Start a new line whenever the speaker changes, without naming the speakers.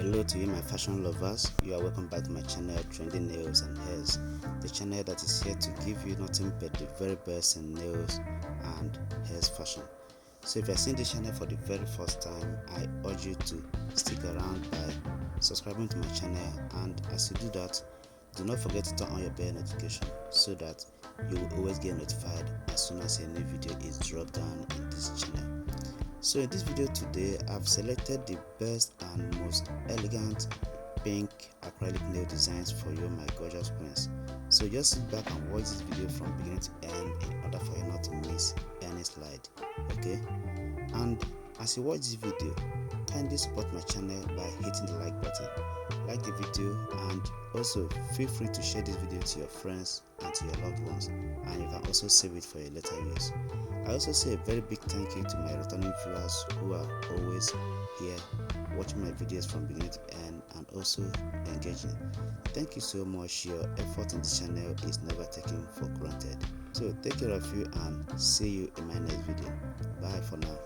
Hello to you my fashion lovers, you are welcome back to my channel Trendy Nails and Hairs, the channel that is here to give you nothing but the very best in nails and hairs fashion. So if you are seeing this channel for the very first time, I urge you to stick around by subscribing to my channel, and as you do that, do not forget to turn on your bell notification so that you will always get notified as soon as a new video is dropped down in this channel. So in this video today, I've selected the best and most elegant pink acrylic nail designs for you my gorgeous queens. So just sit back and watch this video from beginning to end in order for you not to miss any slide, okay? And as you watch this video, kindly support my channel by hitting the like button, like the video, and also feel free to share this video to your friends and to your loved ones, and you can also save it for your later use. I also say a very big thank you to my returning viewers who are always here watching my videos from beginning to end and also engaging. Thank you so much. Your effort in this channel is never taken for granted. So take care of you and see you in my next video. Bye for now.